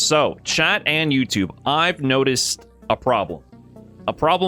So, chat and YouTube, I've noticed a problem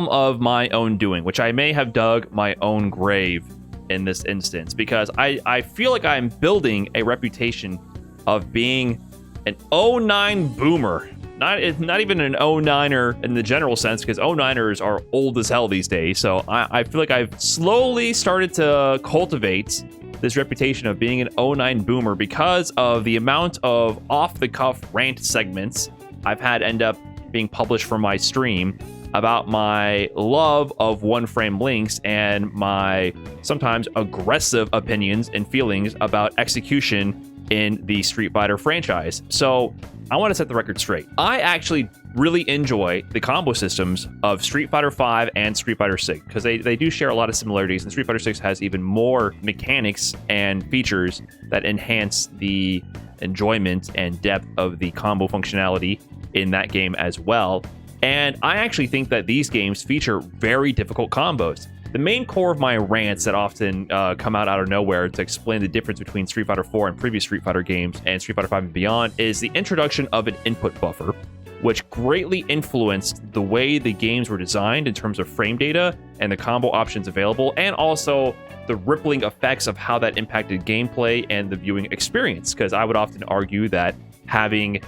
of my own doing, which I may have dug my own grave in this instance, because I feel like I'm building a reputation of being an 09 boomer. Not even an 09er in the general sense, because 09ers are old as hell these days. So I feel like I've slowly started to cultivate this reputation of being an 09 boomer because of the amount of off-the-cuff rant segments I've had end up being published from my stream about my love of one-frame links and my sometimes aggressive opinions and feelings about execution in the Street Fighter franchise. So I want to set the record straight. I actually really enjoy the combo systems of Street Fighter V and Street Fighter 6 because they do share a lot of similarities, and Street Fighter 6 has even more mechanics and features that enhance the enjoyment and depth of the combo functionality in that game as well. And I actually think that these games feature very difficult combos. The main core of my rants that often come out of nowhere to explain the difference between Street Fighter 4 and previous Street Fighter games and Street Fighter 5 and beyond is the introduction of an input buffer, which greatly influenced the way the games were designed in terms of frame data and the combo options available, and also the rippling effects of how that impacted gameplay and the viewing experience. Because I would often argue that having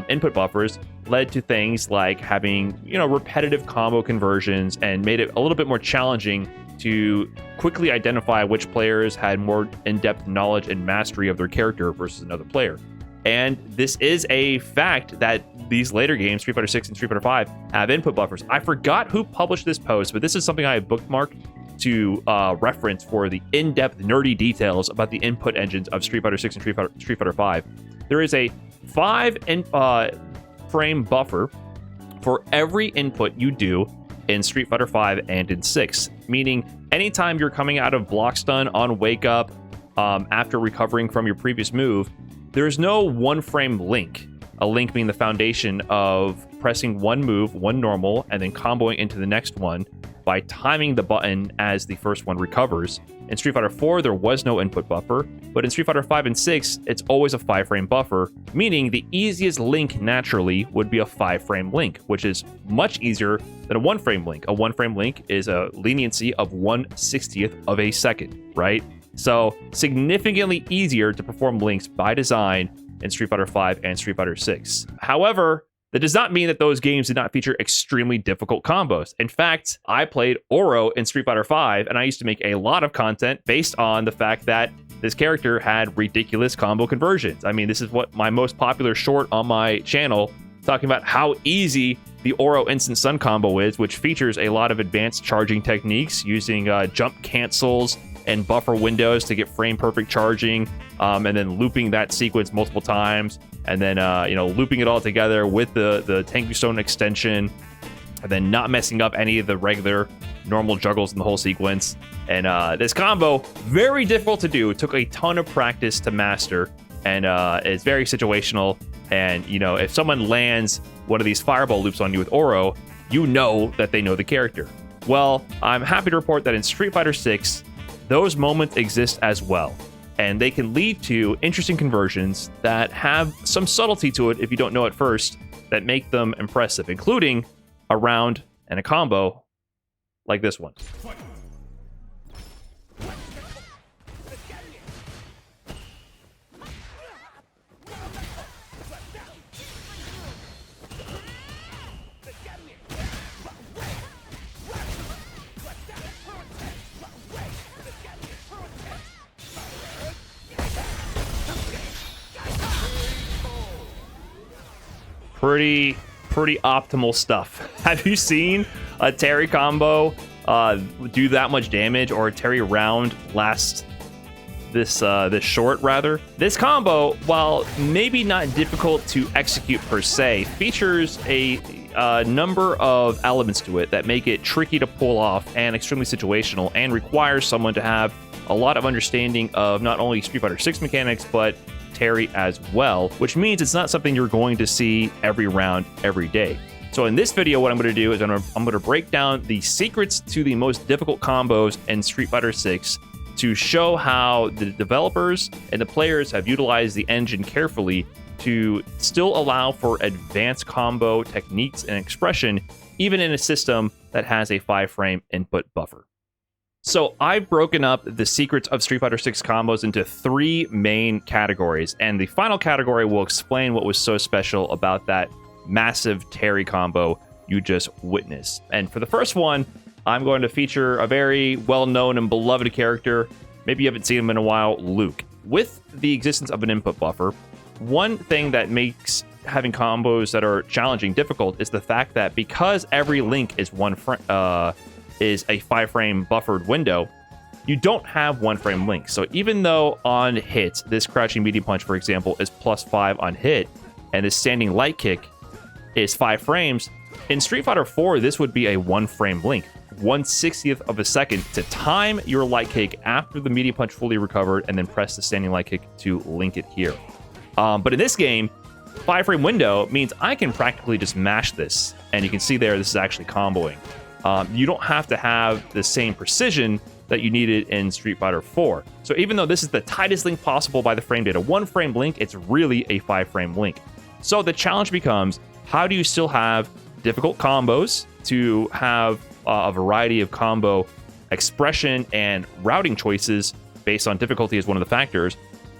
input buffers led to things like having, repetitive combo conversions and made it a little bit more challenging to quickly identify which players had more in-depth knowledge and mastery of their character versus another player. And this is a fact that these later games, Street Fighter 6 and Street Fighter 5, have input buffers. I forgot who published this post, but this is something I bookmarked to reference for the in-depth nerdy details about the input engines of Street Fighter 6 and Street Fighter 5. There is a 5 frame buffer for every input you do in Street Fighter 5 and in 6, meaning anytime you're coming out of block stun on wake up after recovering from your previous move, there's no one frame link. A link being the foundation of pressing one move, one normal, and then comboing into the next one by timing the button as the first one recovers. In Street Fighter 4, there was no input buffer, but in Street Fighter 5 and 6, it's always a 5-frame buffer, meaning the easiest link naturally would be a 5-frame link, which is much easier than a 1-frame link. A 1-frame link is a leniency of 1/60th of a second, right? So significantly easier to perform links by design in Street Fighter 5 and Street Fighter 6. However, that does not mean that those games did not feature extremely difficult combos. In fact, I played Oro in Street Fighter 5, and I used to make a lot of content based on the fact that this character had ridiculous combo conversions. I mean, this is what my most popular short on my channel, talking about how easy the Oro Instant Sun combo is, which features a lot of advanced charging techniques using jump cancels and buffer windows to get frame perfect charging, and then looping that sequence multiple times, and then looping it all together with the Tengu Stone extension, and then not messing up any of the regular normal juggles in the whole sequence. And this combo, very difficult to do. It took a ton of practice to master, and it's very situational. And if someone lands one of these fireball loops on you with Oro, you know that they know the character. Well, I'm happy to report that in Street Fighter 6, those moments exist as well, and they can lead to interesting conversions that have some subtlety to it if you don't know at first, that make them impressive, including a round and a combo like this one. Pretty optimal stuff. Have you seen a Terry combo do that much damage, or a Terry round last this short rather? This combo, while maybe not difficult to execute per se, features a number of elements to it that make it tricky to pull off and extremely situational, and requires someone to have a lot of understanding of not only Street Fighter 6 mechanics, but Terry as well, which means it's not something you're going to see every round, every day. So in this video, what I'm going to do is I'm going to break down the secrets to the most difficult combos in Street Fighter 6 to show how the developers and the players have utilized the engine carefully to still allow for advanced combo techniques and expression, even in a system that has a 5-frame input buffer. So I've broken up the secrets of Street Fighter 6 combos into 3 main categories, and the final category will explain what was so special about that massive Terry combo you just witnessed. And for the first one, I'm going to feature a very well-known and beloved character. Maybe you haven't seen him in a while, Luke. With the existence of an input buffer, one thing that makes having combos that are challenging difficult is the fact that because every link is is a 5-frame buffered window, you don't have 1-frame links. So even though on hits, this crouching medium punch, for example, is +5 on hit, and this standing light kick is 5 frames, in Street Fighter 4, this would be a 1-frame link, 1/60th of a second to time your light kick after the medium punch fully recovered, and then press the standing light kick to link it here. But in this game, 5-frame window means I can practically just mash this, and you can see there, this is actually comboing. You don't have to have the same precision that you needed in Street Fighter 4. So even though this is the tightest link possible by the frame data, 1-frame link, it's really a 5-frame link. So the challenge becomes, how do you still have difficult combos to have a variety of combo expression and routing choices based on difficulty as one of the factors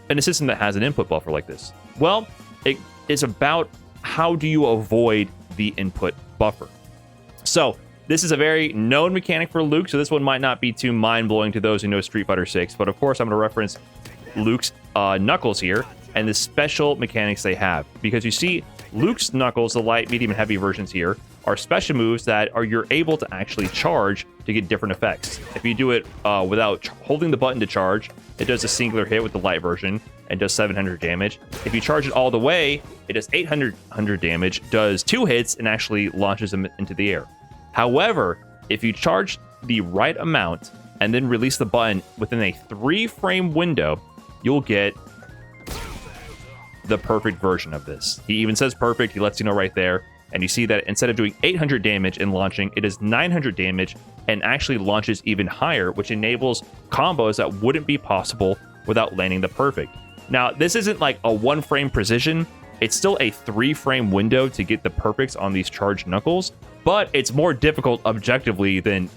in a system that has an input buffer like this? Well, it is about how do you avoid the input buffer. So this is a very known mechanic for Luke, so this one might not be too mind-blowing to those who know Street Fighter 6, but of course I'm going to reference Luke's knuckles here and the special mechanics they have. Because you see, Luke's knuckles, the light, medium, and heavy versions here, are special moves that you're able to actually charge to get different effects. If you do it without holding the button to charge, it does a singular hit with the light version and does 700 damage. If you charge it all the way, it does 800 damage, does 2 hits, and actually launches them into the air. However, if you charge the right amount and then release the button within a 3-frame window, you'll get the perfect version of this. He even says perfect, he lets you know right there. And you see that instead of doing 800 damage and launching, it is 900 damage and actually launches even higher, which enables combos that wouldn't be possible without landing the perfect. Now, this isn't like a 1-frame precision. It's still a 3-frame window to get the perfects on these charged knuckles, but it's more difficult objectively than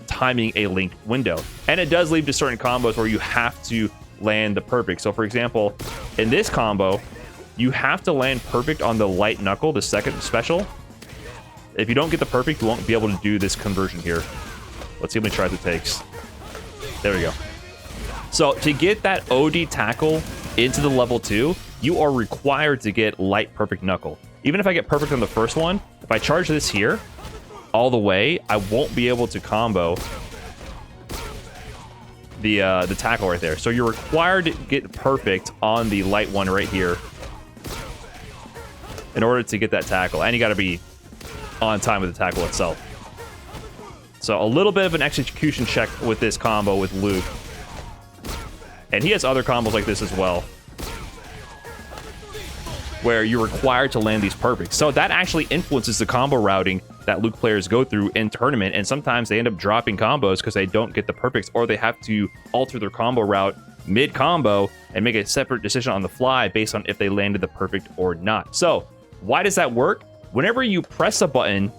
timing a linked window. And it does lead to certain combos where you have to land the perfect. So for example, in this combo, you have to land perfect on the light knuckle, the second special. If you don't get the perfect, you won't be able to do this conversion here. Let's see how many tries it takes. There we go. So to get that OD tackle into the level 2, you are required to get light perfect knuckle. Even if I get perfect on the first one, if I charge this here all the way, I won't be able to combo the tackle right there. So you're required to get perfect on the light one right here in order to get that tackle, and you got to be on time with the tackle itself. So a little bit of an execution check with this combo with Luke, and he has other combos like this as well, where you're required to land these perfects. So that actually influences the combo routing that Luke players go through in tournament, and sometimes they end up dropping combos because they don't get the perfects, or they have to alter their combo route mid-combo and make a separate decision on the fly based on if they landed the perfect or not. So why does that work? Whenever you press a button,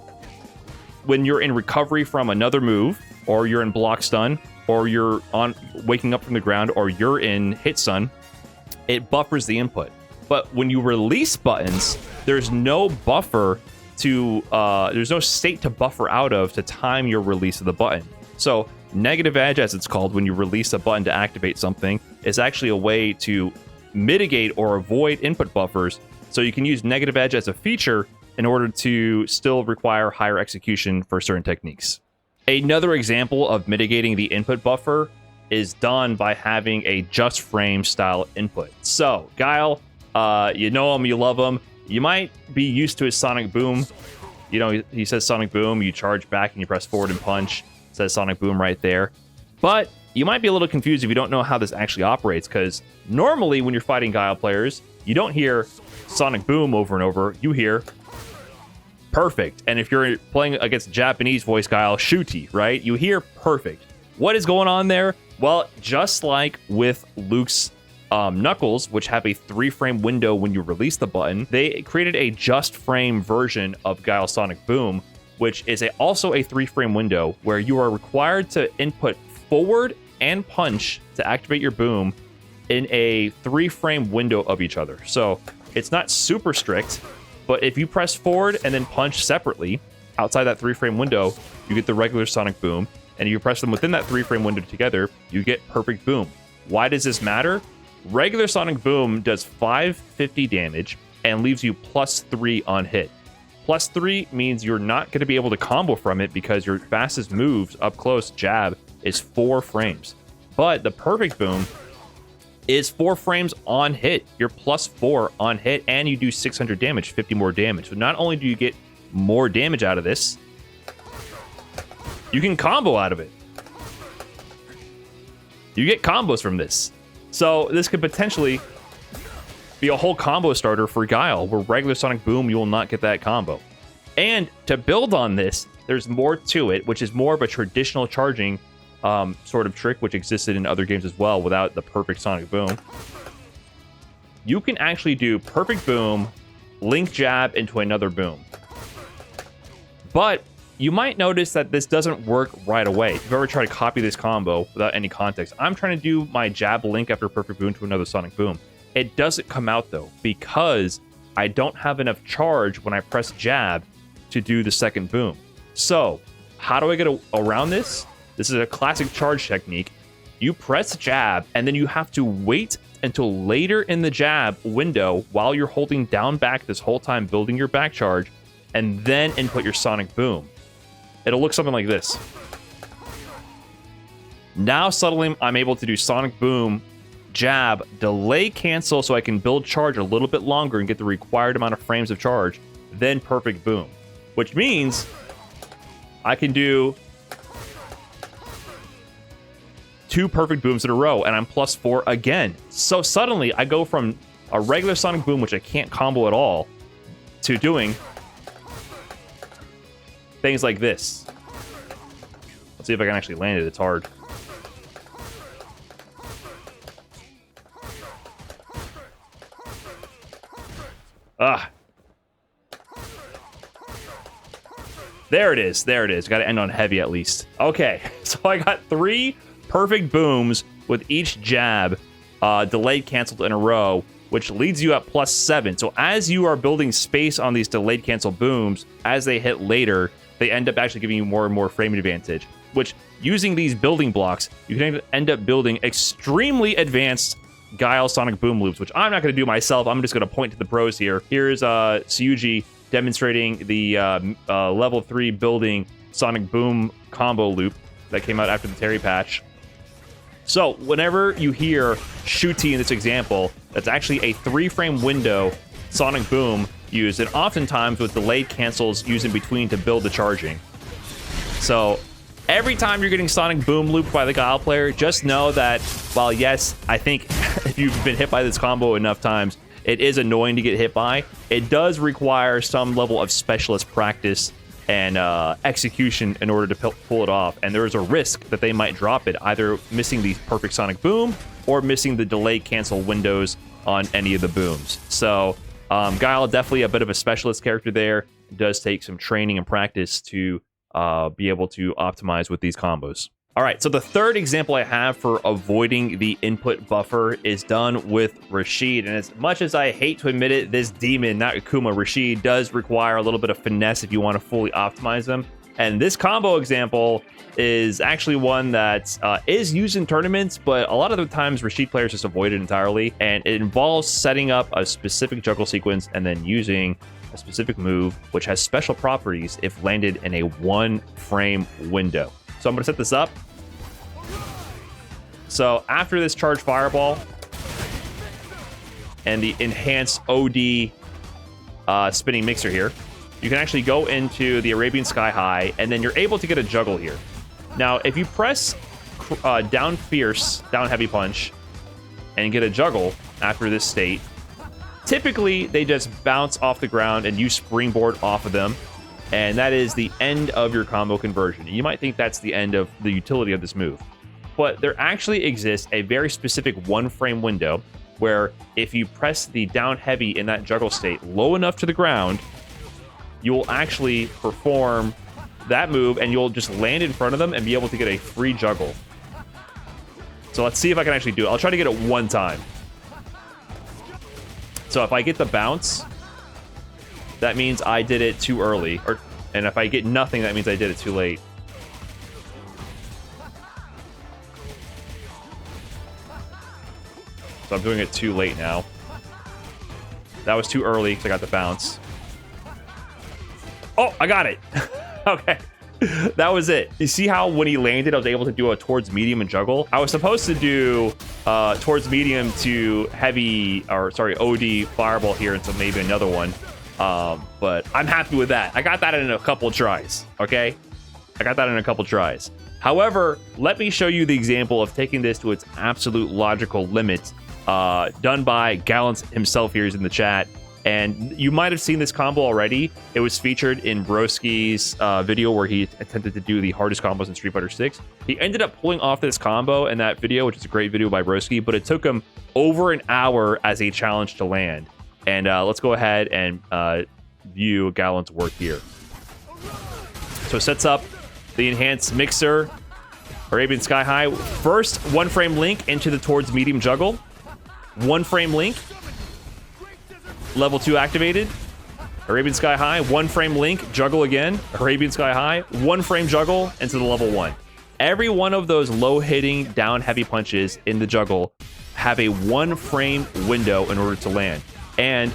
when you're in recovery from another move, or you're in block stun, or you're on waking up from the ground, or you're in hit stun, it buffers the input. But when you release buttons, there's no buffer to, there's no state to buffer out of to time your release of the button. So negative edge, as it's called, when you release a button to activate something, is actually a way to mitigate or avoid input buffers. So you can use negative edge as a feature in order to still require higher execution for certain techniques. Another example of mitigating the input buffer is done by having a just frame style input. So Guile, you know him, you love him. You might be used to his sonic boom. You know, he says sonic boom, you charge back and you press forward and punch. It says sonic boom right there. But you might be a little confused if you don't know how this actually operates, because normally when you're fighting Guile players, you don't hear sonic boom over and over, you hear perfect. And if you're playing against Japanese voice Guile, shooty, right? You hear perfect. What is going on there? Well, just like with Luke's Knuckles, which have a 3-frame window when you release the button, they created a just frame version of Guile Sonic Boom, which is also a 3-frame window where you are required to input forward and punch to activate your boom in a 3-frame window of each other. So it's not super strict, but if you press forward and then punch separately outside that 3-frame window, you get the regular Sonic Boom. And if you press them within that 3-frame window together, you get perfect boom. Why does this matter? Regular Sonic Boom does 550 damage and leaves you +3 on hit. +3 means you're not going to be able to combo from it because your fastest moves up close jab is 4 frames. But the perfect boom is 4 frames on hit. You're +4 on hit, and you do 600 damage, 50 more damage. So not only do you get more damage out of this, you can combo out of it. You get combos from this. So this could potentially be a whole combo starter for Guile, where regular Sonic Boom, you will not get that combo. And to build on this, there's more to it, which is more of a traditional charging sort of trick, which existed in other games as well without the perfect Sonic Boom. You can actually do perfect boom, link jab into another boom. But you might notice that this doesn't work right away. If you've ever tried to copy this combo without any context, I'm trying to do my jab link after perfect boom to another Sonic Boom. It doesn't come out though, because I don't have enough charge when I press jab to do the second boom. So how do I get around this? This is a classic charge technique. You press jab, and then you have to wait until later in the jab window while you're holding down back this whole time, building your back charge, and then input your Sonic Boom. It'll look something like this. Now suddenly I'm able to do Sonic Boom, jab, delay cancel so I can build charge a little bit longer and get the required amount of frames of charge, then perfect boom. Which means I can do 2 perfect booms in a row, and I'm +4 again. So suddenly I go from a regular Sonic Boom, which I can't combo at all, to doing things like this. Let's see if I can actually land it. It's hard. Ah. There it is. There it is. Got to end on heavy at least. Okay, so I got 3 perfect booms with each jab delayed canceled in a row, which leads you at +7. So as you are building space on these delayed cancel booms, as they hit later, they end up actually giving you more and more frame advantage, which using these building blocks, you can end up building extremely advanced Guile Sonic Boom loops, which I'm not going to do myself. I'm just going to point to the pros here. Here's Syuji demonstrating the level 3 building Sonic Boom combo loop that came out after the Terry patch. So whenever you hear Shooty in this example, that's actually a 3-frame window Sonic Boom used, and oftentimes with delayed cancels used in between to build the charging. So every time you're getting Sonic Boom looped by the Guile player, just know that while yes, I think if you've been hit by this combo enough times, it is annoying to get hit by, it does require some level of specialist practice and execution in order to pull it off. And there is a risk that they might drop it, either missing the perfect Sonic Boom or missing the delay cancel windows on any of the booms. So Guile, definitely a bit of a specialist character there. It does take some training and practice to be able to optimize with these combos. All right, so the third example I have for avoiding the input buffer is done with Rashid. And as much as I hate to admit it, this demon, not Akuma, Rashid, does require a little bit of finesse if you want to fully optimize them. And this combo example is actually one that is used in tournaments, but a lot of the times Rashid players just avoid it entirely. And it involves setting up a specific juggle sequence and then using a specific move, which has special properties if landed in a 1-frame window. So I'm going to set this up. So after this charge fireball and the enhanced OD spinning mixer here, you can actually go into the Arabian Sky High, and then you're able to get a juggle here. Now, if you press down fierce, down heavy punch, and get a juggle after this state, typically they just bounce off the ground and you springboard off of them, and that is the end of your combo conversion. You might think that's the end of the utility of this move. but there actually exists a very specific 1-frame window where if you press the down heavy in that juggle state low enough to the ground, you will actually perform that move and you'll just land in front of them and be able to get a free juggle. So let's see if I can actually do it. I'll try to get it one time. So if I get the bounce, that means I did it too early. And if I get nothing, that means I did it too late. So I'm doing it too late now. That was too early because I got the bounce. Oh, I got it. Okay. That was it. You see how when he landed, I was able to do a towards medium and juggle? I was supposed to do towards medium to heavy, or sorry, OD fireball here into maybe another one. But I'm happy with that. I got that in a couple tries, okay? I got that in a couple tries. However, let me show you the example of taking this to its absolute logical limit, done by Guile himself here. He's in the chat. And you might have seen this combo already. It was featured in Broski's video where he attempted to do the hardest combos in Street Fighter 6. He ended up pulling off this combo in that video, which is a great video by Broski, but it took him over an hour as a challenge to land. And let's go ahead and view Guile's work here. So sets up the enhanced mixer, Arabian Sky High. First, 1-frame link into the towards medium juggle. 1-frame link. Level 2 activated. Arabian Sky High. 1-frame link. Juggle again. Arabian Sky High. 1-frame juggle into the level 1. Every one of those low-hitting, down-heavy punches in the juggle have a 1-frame window in order to land. And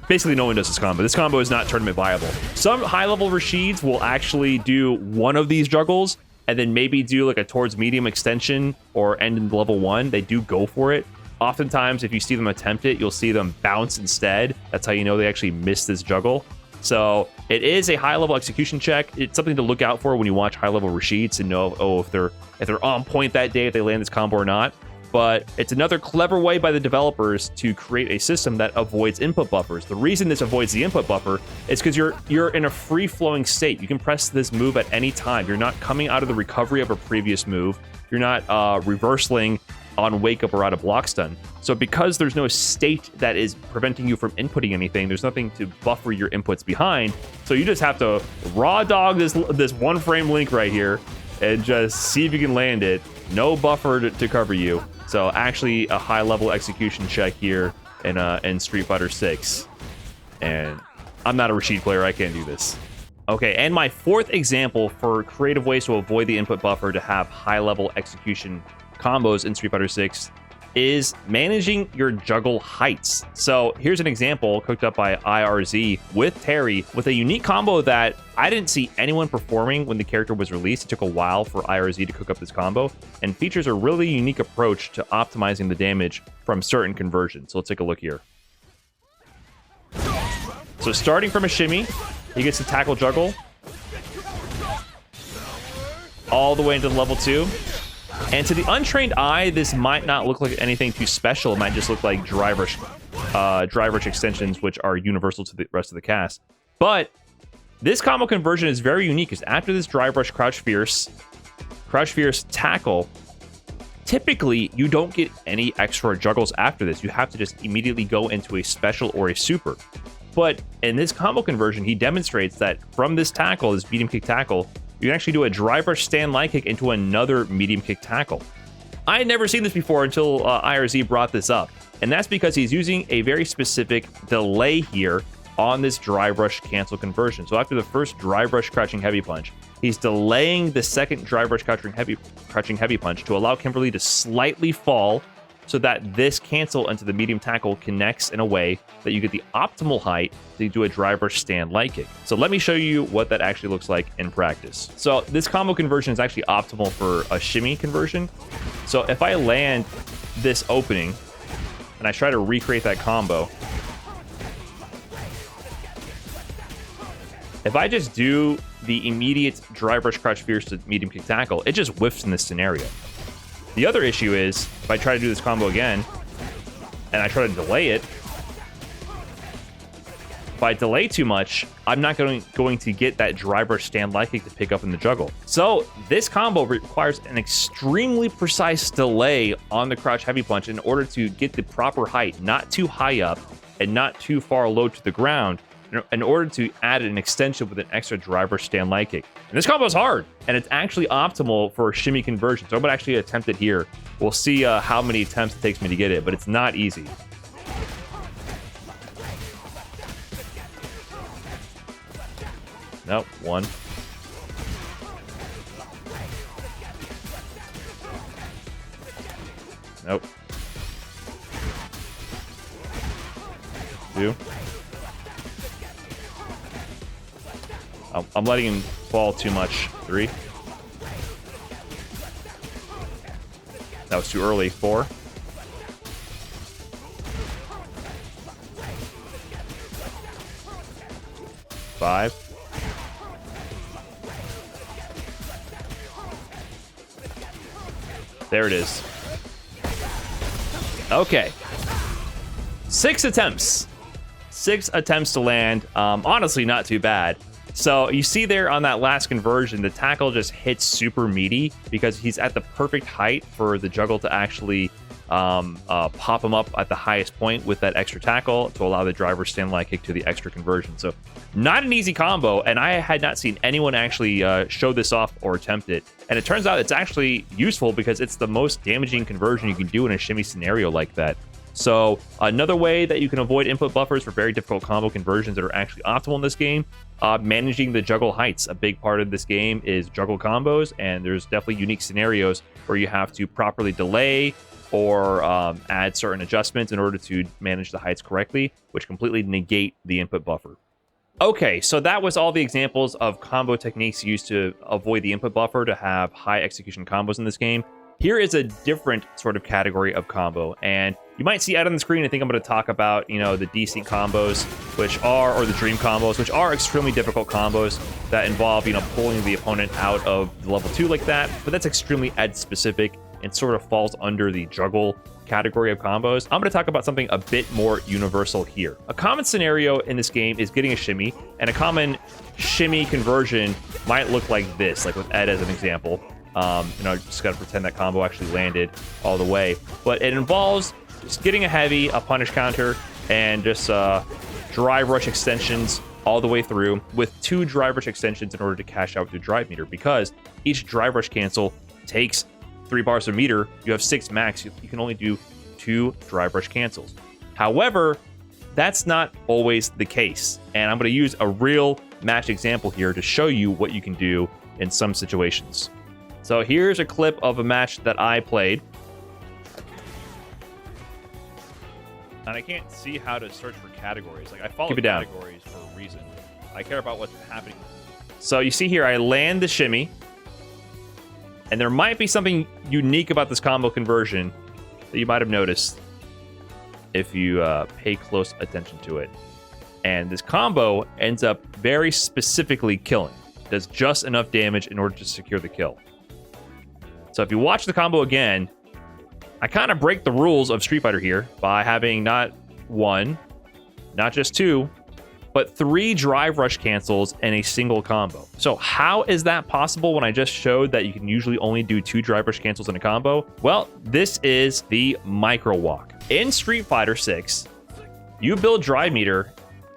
basically no one does this combo. This combo is not tournament viable. Some high-level Rashids will actually do one of these juggles and then maybe do like a towards medium extension or end in level 1. They do go for it. Oftentimes, if you see them attempt it, you'll see them bounce instead. That's how you know they actually missed this juggle. So it is a high-level execution check. It's something to look out for when you watch high-level Rashids and know, oh, if they're on point that day, if they land this combo or not. But it's another clever way by the developers to create a system that avoids input buffers. The reason this avoids the input buffer is because you're in a free-flowing state. You can press this move at any time. You're not coming out of the recovery of a previous move. You're not reversing on wake up or out of block stun. So because there's no state that is preventing you from inputting anything, there's nothing to buffer your inputs behind. So you just have to raw dog this 1-frame link right here and just see if you can land it. No buffer to cover you. So actually a high-level execution check here in Street Fighter 6. And I'm not a Rashid player. I can't do this. Okay, and my fourth example for creative ways to avoid the input buffer to have high-level execution combos in Street Fighter 6 is managing your juggle heights. So here's an example cooked up by IRZ with Terry with a unique combo that I didn't see anyone performing when the character was released. It took a while for IRZ to cook up this combo and features a really unique approach to optimizing the damage from certain conversions. So let's take a look here. So starting from a shimmy, he gets to tackle juggle all the way into level 2. And to the untrained eye, this might not look like anything too special. It might just look like dry rush extensions, which are universal to the rest of the cast. But this combo conversion is very unique, because after this dry brush crouch fierce tackle, typically you don't get any extra juggles after this. You have to just immediately go into a special or a super. But in this combo conversion, he demonstrates that from this tackle, this medium kick tackle, you can actually do a dry brush stand light kick into another medium kick tackle. I had never seen this before until IRZ brought this up. And that's because he's using a very specific delay here on this dry brush cancel conversion. So after the first dry brush crouching heavy punch, he's delaying the second dry brush crouching heavy punch to allow Kimberly to slightly fall so that this cancel into the medium tackle connects in a way that you get the optimal height to do a dry brush stand light kick. So let me show you what that actually looks like in practice. So this combo conversion is actually optimal for a shimmy conversion. So if I land this opening and I try to recreate that combo, if I just do the immediate dry brush crouch fierce to medium kick tackle, it just whiffs in this scenario. The other issue is, if I try to do this combo again, and I try to delay it, If I delay too much, I'm not going to get that drive rush stand light kick to pick up in the juggle. So this combo requires an extremely precise delay on the crouch heavy punch in order to get the proper height, not too high up and not too far low to the ground, in order to add an extension with an extra drive rush stand light kick. And this combo is hard, and it's actually optimal for shimmy conversion. So I'm gonna actually attempt it here. We'll see how many attempts it takes me to get it, but it's not easy. Nope, one. Nope. Two. I'm letting him fall too much. Three. That was too early. Four. Five. There it is. Okay. 6 attempts. 6 attempts to land. Honestly, not too bad. So you see there on that last conversion, the tackle just hits super meaty because he's at the perfect height for the juggle to actually pop him up at the highest point with that extra tackle to allow the driver stand light kick to the extra conversion. So not an easy combo, and I had not seen anyone actually show this off or attempt it. And it turns out it's actually useful because it's the most damaging conversion you can do in a shimmy scenario like that. So another way that you can avoid input buffers for very difficult combo conversions that are actually optimal in this game, managing the juggle heights. A big part of this game is juggle combos, and there's definitely unique scenarios where you have to properly delay or add certain adjustments in order to manage the heights correctly, which completely negate the input buffer. Okay, so that was all the examples of combo techniques used to avoid the input buffer to have high execution combos in this game. Here is a different sort of category of combo, and you might see out on the screen, I think I'm going to talk about, the decent combos, or the dream combos, which are extremely difficult combos that involve, pulling the opponent out of the level 2 like that, but that's extremely ed specific and sort of falls under the juggle category of combos. I'm going to talk about something a bit more universal here. A common scenario in this game is getting a shimmy, and a common shimmy conversion might look like this, like with Ed as an example. Just got to pretend that combo actually landed all the way. But it involves just getting a heavy, a punish counter, and just drive rush extensions all the way through with 2 drive rush extensions in order to cash out with your drive meter, because each drive rush cancel takes 3 bars of meter. You have 6 max. You can only do 2 drive rush cancels. However, that's not always the case. And I'm going to use a real match example here to show you what you can do in some situations. So here's a clip of a match that I played. And I can't see how to search for categories. Like, I follow categories for a reason. I care about what's happening. So you see here, I land the shimmy. And there might be something unique about this combo conversion that you might have noticed if you pay close attention to it. And this combo ends up very specifically killing. It does just enough damage in order to secure the kill. So if you watch the combo again, I kind of break the rules of Street Fighter here by having not 1, not just 2, but 3 drive rush cancels in a single combo. So how is that possible when I just showed that you can usually only do 2 drive rush cancels in a combo? Well, this is the micro walk. In Street Fighter 6, you build drive meter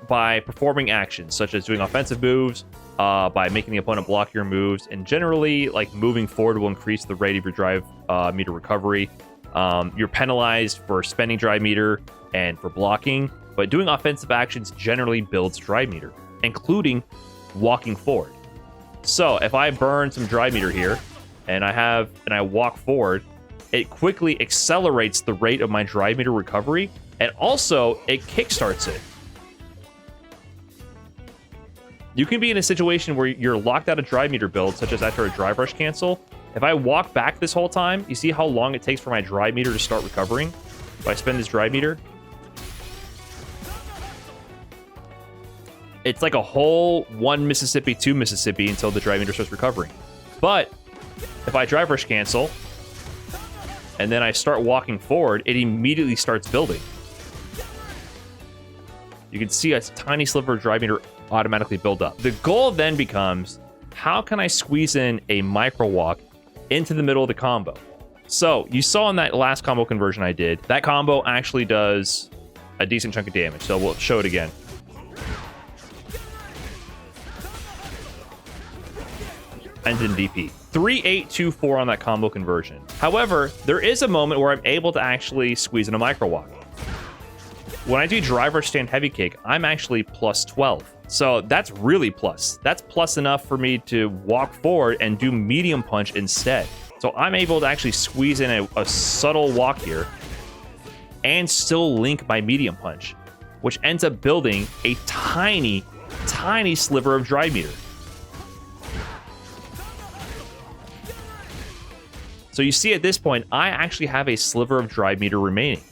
by performing actions such as doing offensive moves, by making the opponent block your moves, and generally like moving forward will increase the rate of your drive meter recovery. You're penalized for spending drive meter and for blocking, but doing offensive actions generally builds drive meter, including walking forward. So if I burn some drive meter here and I walk forward, it quickly accelerates the rate of my drive meter recovery, and also it kickstarts it. You can be in a situation where you're locked out of drive meter build, such as after a drive rush cancel. If I walk back this whole time, you see how long it takes for my drive meter to start recovering? If I spend this drive meter, it's like a whole 1 Mississippi, 2 Mississippi until the drive meter starts recovering. But if I drive rush cancel, and then I start walking forward, it immediately starts building. you can see a tiny sliver of drive meter automatically build up. The goal then becomes, how can I squeeze in a micro walk into the middle of the combo? So you saw in that last combo conversion I did, that combo actually does a decent chunk of damage. So we'll show it again. Ends in DP. 3-8-2-4 on that combo conversion. However, there is a moment where I'm able to actually squeeze in a micro walk. When I do drive rush stand heavy kick, I'm actually plus 12. So that's really plus. That's plus enough for me to walk forward and do medium punch instead. So I'm able to actually squeeze in a subtle walk here and still link my medium punch, which ends up building a tiny, tiny sliver of drive meter. So you see at this point, I actually have a sliver of drive meter remaining.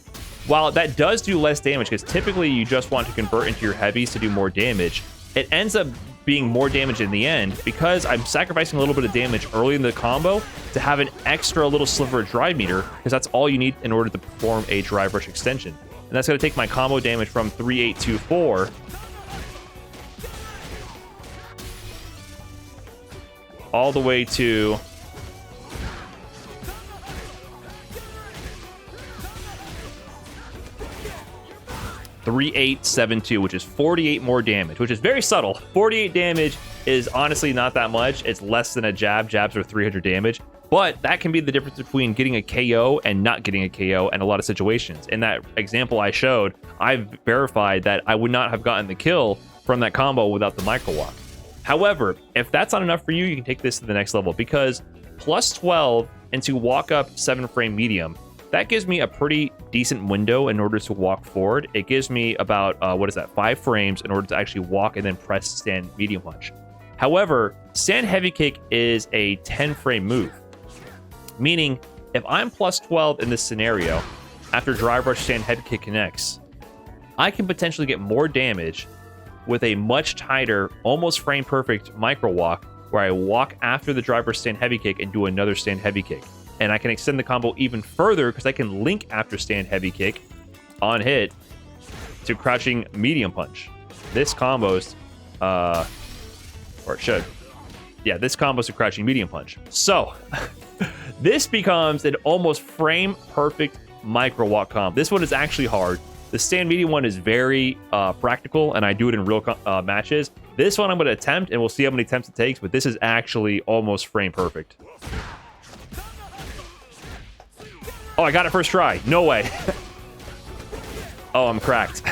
While that does do less damage, because typically you just want to convert into your heavies to do more damage, it ends up being more damage in the end because I'm sacrificing a little bit of damage early in the combo to have an extra little sliver of drive meter, because that's all you need in order to perform a drive rush extension. And that's going to take my combo damage from 3-8-2-4 all the way to 3-8-7-2, which is 48 more damage, which is very subtle. 48 damage is honestly not that much. It's less than a jab. Jabs are 300 damage. But that can be the difference between getting a KO and not getting a KO in a lot of situations. In that example I showed, I've verified that I would not have gotten the kill from that combo without the micro walk. However, if that's not enough for you, you can take this to the next level, because plus 12 into walk up 7-frame medium, that gives me a pretty decent window in order to walk forward. It gives me about, 5 frames in order to actually walk and then press stand medium punch. However, stand heavy kick is a 10-frame move, meaning if I'm plus 12 in this scenario, after drive rush stand heavy kick connects, I can potentially get more damage with a much tighter, almost frame perfect micro walk, where I walk after the drive rush stand heavy kick and do another stand heavy kick. And I can extend the combo even further because I can link after stand heavy kick on hit to crouching medium punch. This combos, or it should. Yeah, this combos to crouching medium punch. So this becomes an almost frame perfect micro walk combo. This one is actually hard. The stand medium one is very practical, and I do it in real matches. This one I'm going to attempt, and we'll see how many attempts it takes, but this is actually almost frame perfect. Oh, I got it first try. No way. Oh, I'm cracked.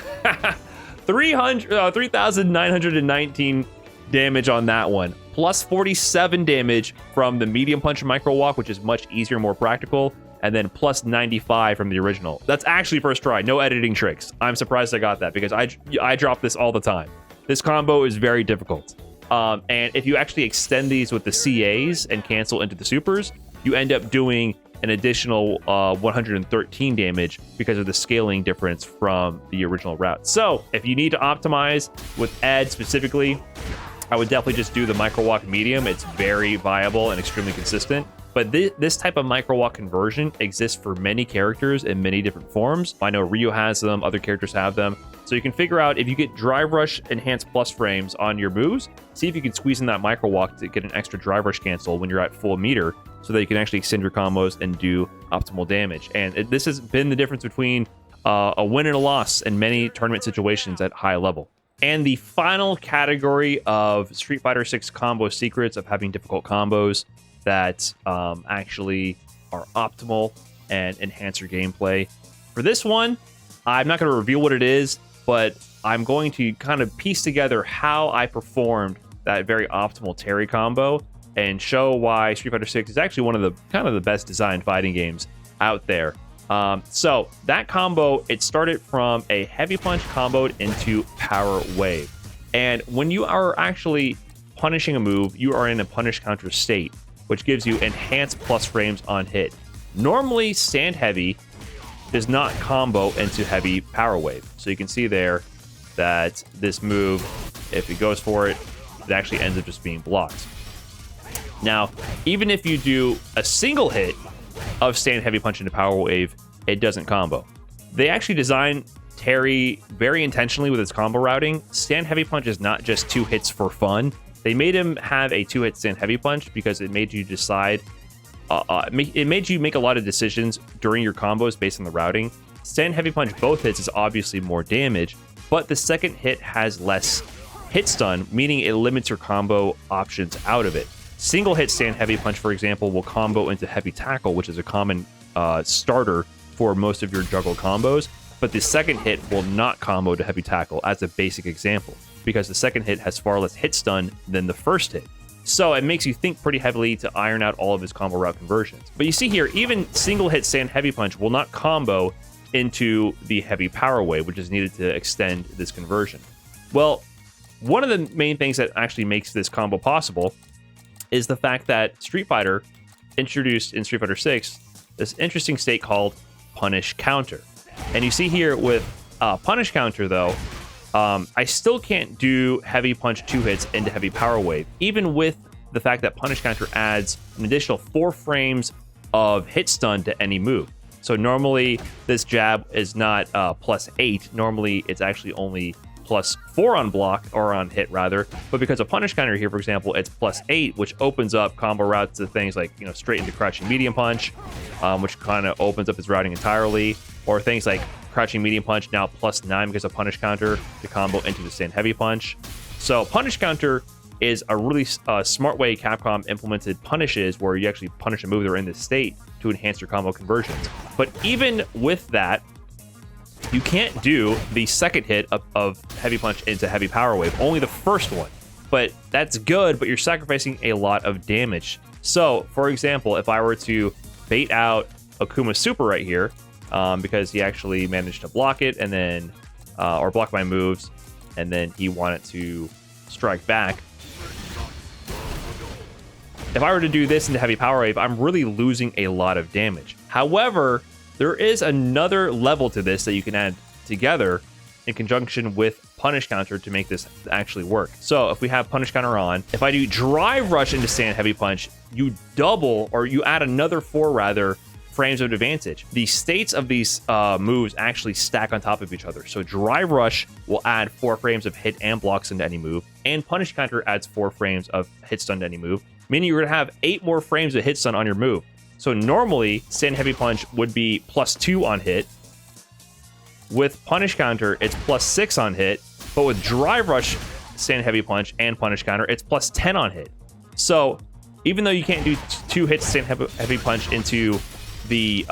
3,919 damage on that one. Plus 47 damage from the medium punch and micro walk, which is much easier and more practical. And then plus 95 from the original. That's actually first try. No editing tricks. I'm surprised I got that because I drop this all the time. This combo is very difficult. And if you actually extend these with the CAs and cancel into the supers, you end up doing an additional 113 damage because of the scaling difference from the original route. So if you need to optimize with Ed specifically, I would definitely just do the micro walk medium. It's very viable and extremely consistent. But this type of micro walk conversion exists for many characters in many different forms. I know Ryu has them, other characters have them. So you can figure out if you get drive rush enhanced plus frames on your moves, see if you can squeeze in that micro walk to get an extra drive rush cancel when you're at full meter, so that you can actually extend your combos and do optimal damage. And this has been the difference between a win and a loss in many tournament situations at high level. And the final category of Street Fighter 6 combo secrets of having difficult combos that actually are optimal and enhance your gameplay. For this one, I'm not going to reveal what it is, but I'm going to kind of piece together how I performed that very optimal Terry combo and show why Street Fighter 6 is actually one of the kind of the best designed fighting games out there. So that combo, it started from a heavy punch comboed into power wave. And when you are actually punishing a move, you are in a punish counter state, which gives you enhanced plus frames on hit. Normally, stand heavy does not combo into heavy power wave. So you can see there that this move, if it goes for it, it actually ends up just being blocked. Now, even if you do a single hit of stand heavy punch into power wave, it doesn't combo. They actually designed Terry very intentionally with his combo routing. Stand heavy punch is not just 2 hits for fun. They made him have a 2-hit stand heavy punch because it made you decide. It made you make a lot of decisions during your combos based on the routing. Stand heavy punch both hits is obviously more damage, but the second hit has less hit stun, meaning it limits your combo options out of it. Single hit stand heavy punch, for example, will combo into heavy tackle, which is a common starter for most of your juggle combos, but the second hit will not combo to heavy tackle as a basic example, because the second hit has far less hit stun than the first hit. So it makes you think pretty heavily to iron out all of his combo route conversions. But you see here, even single hit stand heavy punch will not combo into the heavy power wave, which is needed to extend this conversion. Well, one of the main things that actually makes this combo possible is the fact that Street Fighter introduced in Street Fighter 6 this interesting state called punish counter. And you see here with punish counter, though, I still can't do heavy punch 2 hits into heavy power wave, even with the fact that punish counter adds an additional 4 frames of hit stun to any move. So normally this jab is not +8. Normally it's actually only +4 on block, or on hit rather. But because of punish counter here, for example, it's +8, which opens up combo routes to things like, you know, straight into crouching medium punch, which kind of opens up his routing entirely, or things like crouching medium punch now +9 because of punish counter to combo into the stand heavy punch. So punish counter is a really smart way Capcom implemented punishes, where you actually punish a move that are in this state to enhance your combo conversions. But even with that, you can't do the second hit of heavy punch into heavy power wave, only the first one. But that's good, but you're sacrificing a lot of damage. So, for example, if I were to bait out Akuma's super right here, because he actually managed to block it and then, or block my moves, and then he wanted to strike back. If I were to do this into heavy power wave, I'm really losing a lot of damage. However, there is another level to this that you can add together in conjunction with punish counter to make this actually work. So if we have punish counter on, if I do drive rush into stand heavy punch, you double, or you add another 4 rather, frames of advantage. The states of these moves actually stack on top of each other. So drive rush will add 4 frames of hit and blocks into any move, and punish counter adds 4 frames of hit stun to any move, meaning you're gonna have 8 more frames of hit stun on your move. So normally, stand heavy punch would be +2 on hit. With punish counter, it's +6 on hit. But with drive rush, stand heavy punch, and punish counter, it's +10 on hit. So even though you can't do 2 hits stand heavy punch into the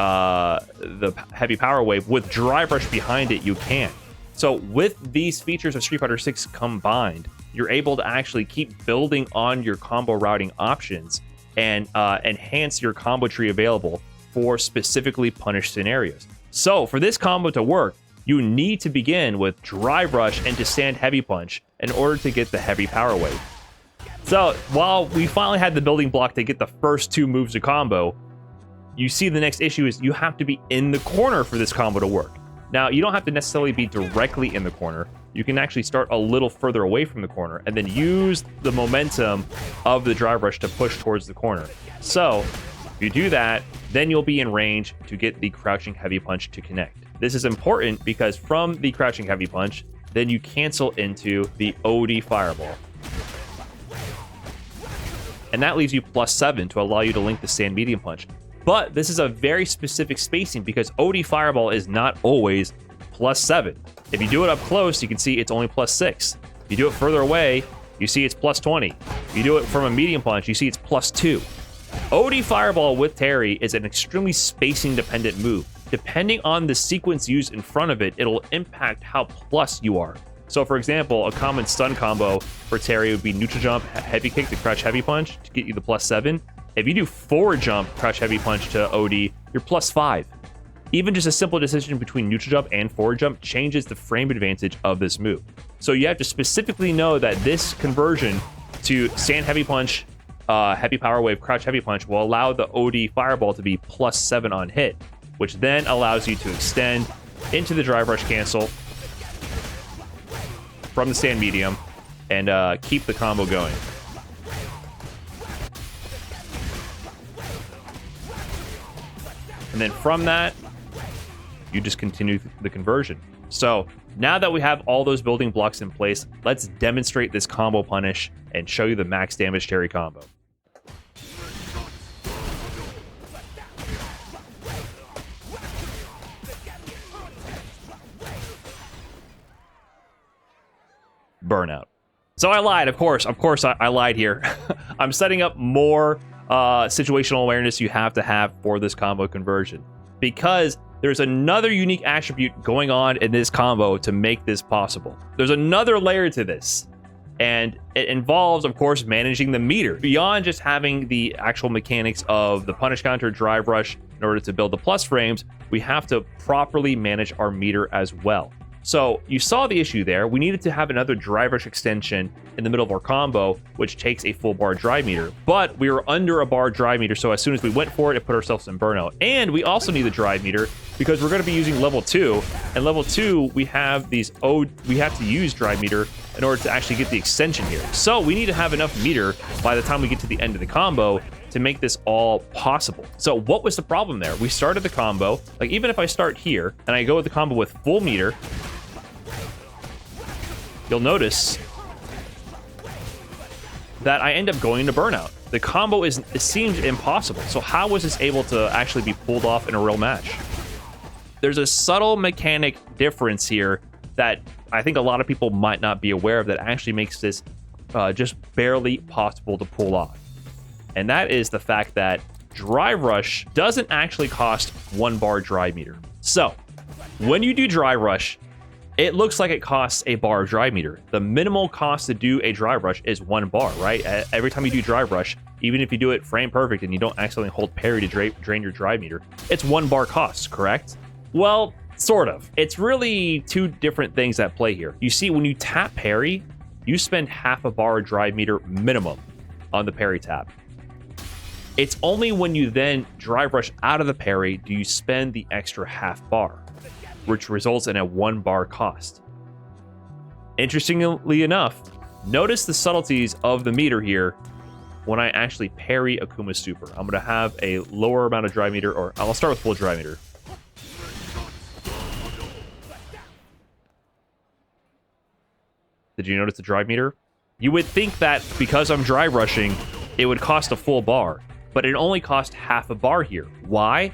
heavy power wave, with drive rush behind it, you can. So with these features of Street Fighter 6 combined, you're able to actually keep building on your combo routing options and enhance your combo tree available for specifically punished scenarios. So for this combo to work, you need to begin with drive rush into stand heavy punch in order to get the heavy power wave. So while we finally had the building block to get the first 2 moves to combo, you see the next issue is you have to be in the corner for this combo to work. Now, you don't have to necessarily be directly in the corner. You can actually start a little further away from the corner and then use the momentum of the drive rush to push towards the corner. So if you do that, then you'll be in range to get the crouching heavy punch to connect. This is important because from the crouching heavy punch, then you cancel into the OD fireball. And that leaves you +7 to allow you to link the stand medium punch. But this is a very specific spacing because OD fireball is not always +7. If you do it up close, you can see it's only +6. If you do it further away, you see it's +20. If you do it from a medium punch, you see it's +2. OD fireball with Terry is an extremely spacing dependent move. Depending on the sequence used in front of it, it'll impact how plus you are. So for example, a common stun combo for Terry would be neutral jump, heavy kick to crouch heavy punch to get you the +7. If you do forward jump, crouch heavy punch to OD, you're +5. Even just a simple decision between neutral jump and forward jump changes the frame advantage of this move. So you have to specifically know that this conversion to stand heavy punch, heavy power wave, crouch heavy punch will allow the OD fireball to be +7 on hit, which then allows you to extend into the drive rush cancel from the stand medium and keep the combo going. And then from that, you just continue the conversion. So now that we have all those building blocks in place, let's demonstrate this combo punish and show you the max damage Terry combo. Burnout. So I lied, of course I lied here. I'm setting up more situational awareness you have to have for this combo conversion, because there's another unique attribute going on in this combo to make this possible. There's another layer to this, and it involves, of course, managing the meter. Beyond just having the actual mechanics of the punish counter, drive rush, in order to build the plus frames, we have to properly manage our meter as well. So you saw the issue there. We needed to have another drive rush extension in the middle of our combo, which takes a full bar drive meter. But we were under a bar drive meter, so as soon as we went for it, it put ourselves in burnout. And we also need the drive meter because we're going to be using level 2. And level 2, we have we have to use drive meter in order to actually get the extension here. So we need to have enough meter by the time we get to the end of the combo to make this all possible. So what was the problem there? We started the combo, like even if I start here and I go with the combo with full meter, you'll notice that I end up going into burnout. The combo it seems impossible. So how was this able to actually be pulled off in a real match? There's a subtle mechanic difference here that I think a lot of people might not be aware of that actually makes this just barely possible to pull off. And that is the fact that drive rush doesn't actually cost 1 bar drive meter. So when you do drive rush, it looks like it costs a bar of drive meter. The minimal cost to do a drive rush is 1 bar, right? Every time you do drive rush, even if you do it frame perfect and you don't accidentally hold parry to drain your drive meter, it's 1 bar cost, correct? Well, sort of. It's really 2 different things at play here. You see, when you tap parry, you spend half a bar of drive meter minimum on the parry tap. It's only when you then drive rush out of the parry do you spend the extra half bar, which results in a 1 bar cost. Interestingly enough, notice the subtleties of the meter here when I actually parry Akuma's super. I'm going to have a lower amount of drive meter, or I'll start with full drive meter. Did you notice the drive meter? You would think that because I'm drive rushing, it would cost a full bar, but it only cost half a bar here. Why?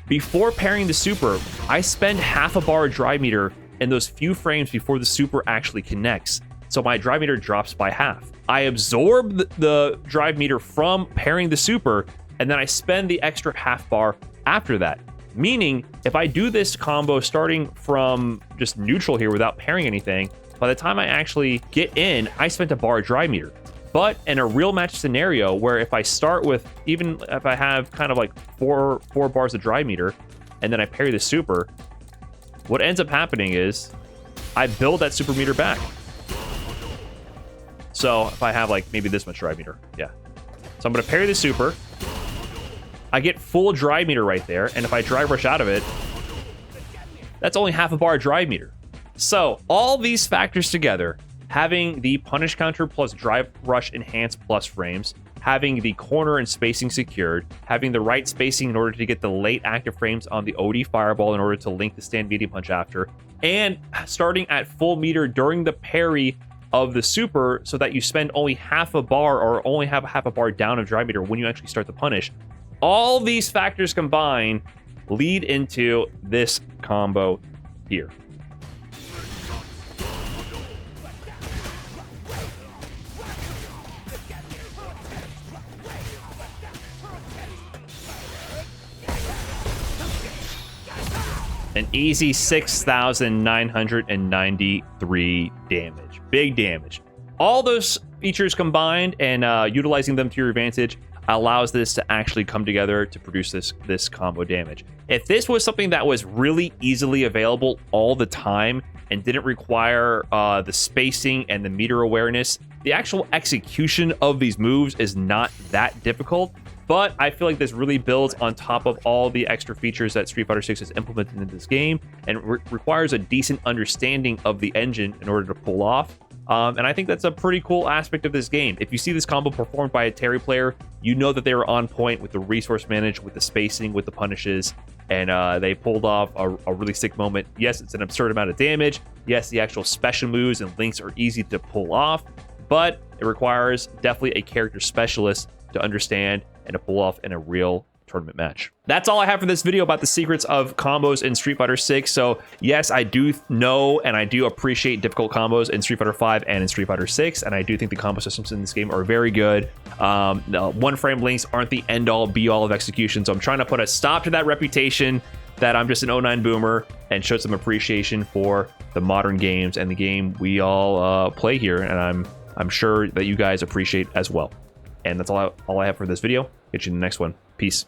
Before parrying the super, I spend half a bar of drive meter in those few frames before the super actually connects. So my drive meter drops by half. I absorb the drive meter from parrying the super, and then I spend the extra half bar after that. Meaning, if I do this combo starting from just neutral here without parrying anything, by the time I actually get in, I spent a bar of drive meter. But in a real match scenario where if I start with, even if I have kind of like four bars of drive meter and then I parry the super, what ends up happening is I build that super meter back. So if I have like maybe this much drive meter, yeah. So I'm going to parry the super. I get full drive meter right there. And if I drive rush out of it, that's only half a bar of drive meter. So all these factors together, having the punish counter plus drive rush enhanced plus frames, having the corner and spacing secured, having the right spacing in order to get the late active frames on the OD fireball in order to link the stand medium punch after, and starting at full meter during the parry of the super so that you spend only half a bar or only have half a bar down of drive meter when you actually start the punish. All these factors combined lead into this combo here. An easy 6,993 damage. Big damage. All those features combined and utilizing them to your advantage allows this to actually come together to produce this combo damage. If this was something that was really easily available all the time and didn't require the spacing and the meter awareness, the actual execution of these moves is not that difficult. But I feel like this really builds on top of all the extra features that Street Fighter 6 has implemented into this game and requires a decent understanding of the engine in order to pull off. And I think that's a pretty cool aspect of this game. If you see this combo performed by a Terry player, you know that they were on point with the resource management, with the spacing, with the punishes. and they pulled off a really sick moment. Yes, it's an absurd amount of damage. Yes, the actual special moves and links are easy to pull off, but it requires definitely a character specialist to understand and to pull off in a real tournament match. That's all I have for this video about the secrets of combos in Street Fighter 6. So yes, I do know and I do appreciate difficult combos in Street Fighter 5 and in Street Fighter 6, and I do think the combo systems in this game are very good. One frame links aren't the end all be all of execution, so I'm trying to put a stop to that reputation that I'm just an 09 boomer and show some appreciation for the modern games and the game we all play here, and I'm sure that you guys appreciate as well. And that's all I have for this video. Get you in the next one. Peace.